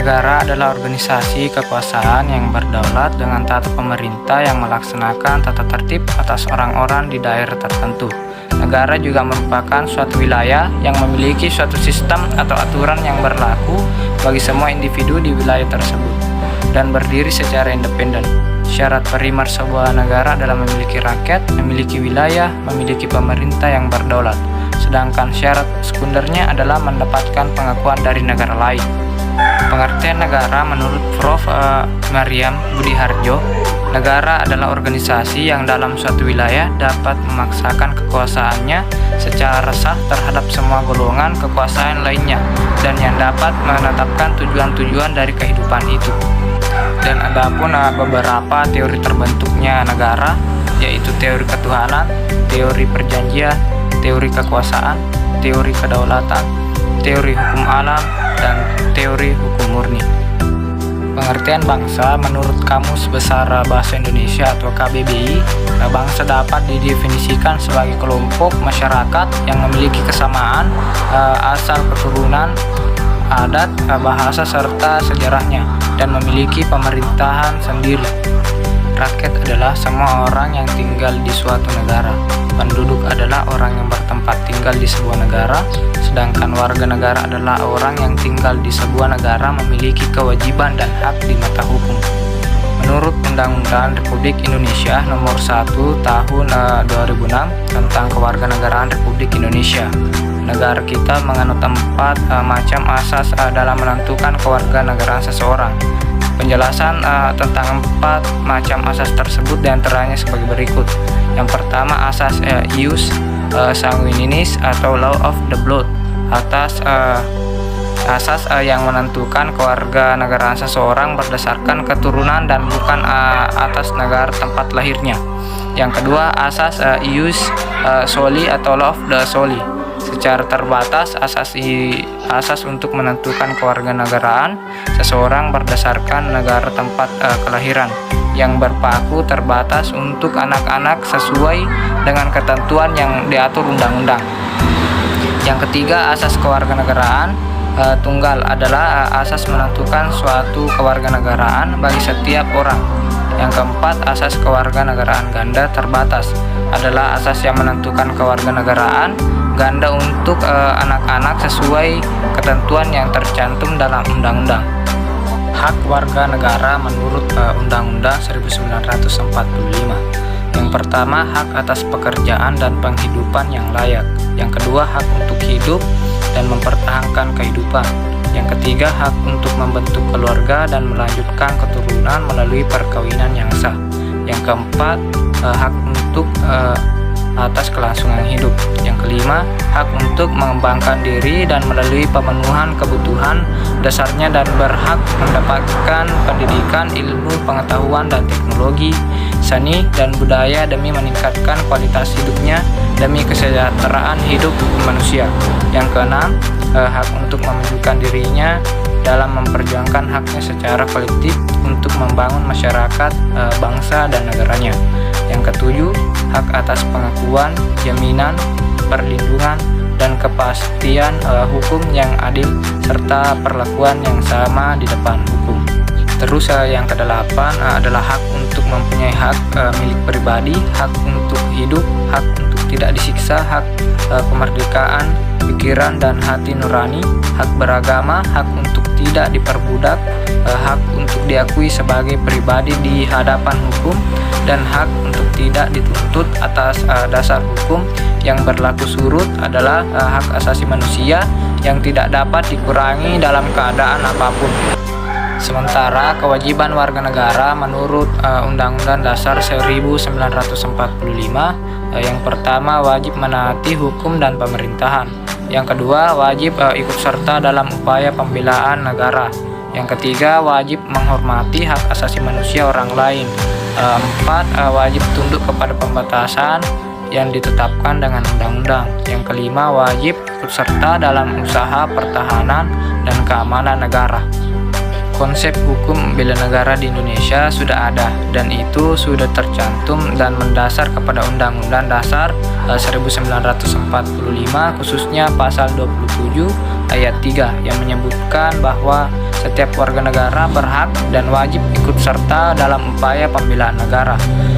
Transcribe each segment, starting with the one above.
Negara adalah organisasi kekuasaan yang berdaulat dengan tata pemerintah yang melaksanakan tata tertib atas orang-orang di daerah tertentu. Negara juga merupakan suatu wilayah yang memiliki suatu sistem atau aturan yang berlaku bagi semua individu di wilayah tersebut dan berdiri secara independen. Syarat primer sebuah negara adalah memiliki rakyat, memiliki wilayah, memiliki pemerintah yang berdaulat. Sedangkan syarat sekundernya adalah mendapatkan pengakuan dari negara lain. Pengertian negara menurut Prof. Maryam Budiharjo, negara adalah organisasi yang dalam suatu wilayah dapat memaksakan kekuasaannya secara sah terhadap semua golongan kekuasaan lainnya dan yang dapat menetapkan tujuan-tujuan dari kehidupan itu. Dan adapun beberapa teori terbentuknya negara, yaitu teori ketuhanan, teori perjanjian, teori kekuasaan, teori kedaulatan, teori hukum alam, dan teori hukum murni. Pengertian bangsa menurut Kamus Besar Bahasa Indonesia atau KBBI, bangsa dapat didefinisikan sebagai kelompok masyarakat yang memiliki kesamaan asal keturunan, adat, bahasa, serta sejarahnya, dan memiliki pemerintahan sendiri. Rakyat adalah semua orang yang tinggal di suatu negara. Penduduk adalah orang yang bertempat tinggal di sebuah negara, sedangkan warga negara adalah orang yang tinggal di sebuah negara memiliki kewajiban dan hak di mata hukum. Menurut Undang-Undang Republik Indonesia Nomor 1 Tahun 2006 tentang Kewarganegaraan Republik Indonesia, negara kita menganut 4 macam asas dalam menentukan kewarganegaraan seseorang. Penjelasan tentang 4 macam asas tersebut diantaranya sebagai berikut. Yang pertama, asas ius sanguinis atau law of the blood, atas asas yang menentukan kewarganegaraan seseorang berdasarkan keturunan dan bukan atas negara tempat lahirnya. Yang kedua, asas ius soli atau law of the soli. Secara terbatas, asas untuk menentukan kewarganegaraan seseorang berdasarkan negara tempat kelahiran yang berpaku terbatas untuk anak-anak sesuai dengan ketentuan yang diatur undang-undang. Yang ketiga, asas kewarganegaraan tunggal adalah asas menentukan suatu kewarganegaraan bagi setiap orang. Yang keempat, asas kewarganegaraan ganda terbatas adalah asas yang menentukan kewarganegaraan ganda untuk anak-anak sesuai ketentuan yang tercantum dalam undang-undang. Hak warga negara menurut Undang-Undang 1945. Yang pertama, hak atas pekerjaan dan penghidupan yang layak. Yang kedua, hak untuk hidup dan mempertahankan kehidupan. Yang ketiga, hak untuk membentuk keluarga dan melanjutkan keturunan melalui perkawinan yang sah. Yang keempat, hak untuk atas kelangsungan hidup. Yang kelima, hak untuk mengembangkan diri dan melalui pemenuhan kebutuhan dasarnya dan berhak mendapatkan pendidikan, ilmu, pengetahuan, dan teknologi, seni, dan budaya demi meningkatkan kualitas hidupnya demi kesejahteraan hidup manusia. Yang keenam, hak untuk memajukan dirinya dalam memperjuangkan haknya secara kolektif untuk membangun masyarakat, bangsa, dan negaranya. Yang ketujuh, hak atas pengakuan, jaminan, perlindungan, dan kepastian hukum yang adil serta perlakuan yang sama di depan hukum. Terus yang kedelapan adalah hak untuk mempunyai hak milik pribadi, hak untuk hidup, hak untuk tidak disiksa, hak kemerdekaan pikiran dan hati nurani, hak beragama, hak untuk tidak diperbudak, hak untuk diakui sebagai pribadi di hadapan hukum, dan hak untuk tidak dituntut atas dasar hukum yang berlaku surut adalah hak asasi manusia yang tidak dapat dikurangi dalam keadaan apapun. Sementara kewajiban warga negara menurut Undang-Undang Dasar 1945, yang pertama wajib menaati hukum dan pemerintahan. Yang kedua, wajib ikut serta dalam upaya pembelaan negara. Yang ketiga, wajib menghormati hak asasi manusia orang lain. Empat, wajib tunduk kepada pembatasan yang ditetapkan dengan undang-undang. Yang kelima, wajib ikut serta dalam usaha pertahanan dan keamanan negara. Konsep hukum bela negara di Indonesia sudah ada dan itu sudah tercantum dan mendasar kepada Undang-Undang Dasar 1945 khususnya pasal 27 ayat 3 yang menyebutkan bahwa setiap warga negara berhak dan wajib ikut serta dalam upaya pembelaan negara.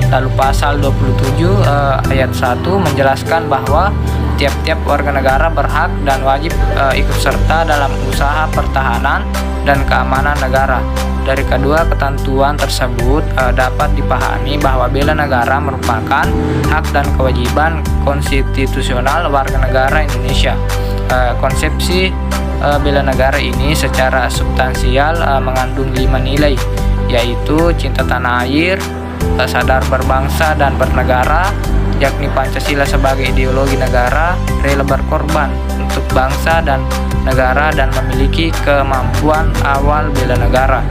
Lalu pasal 27 ayat 1 menjelaskan bahwa tiap-tiap warga negara berhak dan wajib ikut serta dalam usaha pertahanan dan keamanan negara. Dari kedua ketentuan tersebut dapat dipahami bahwa bela negara merupakan hak dan kewajiban konstitusional warga negara Indonesia. Konsepsi bela negara ini secara substansial mengandung 5 nilai, yaitu cinta tanah air, sadar berbangsa dan bernegara, yakni Pancasila sebagai ideologi negara, rela berkorban untuk bangsa dan negara, dan memiliki kemampuan awal bela negara.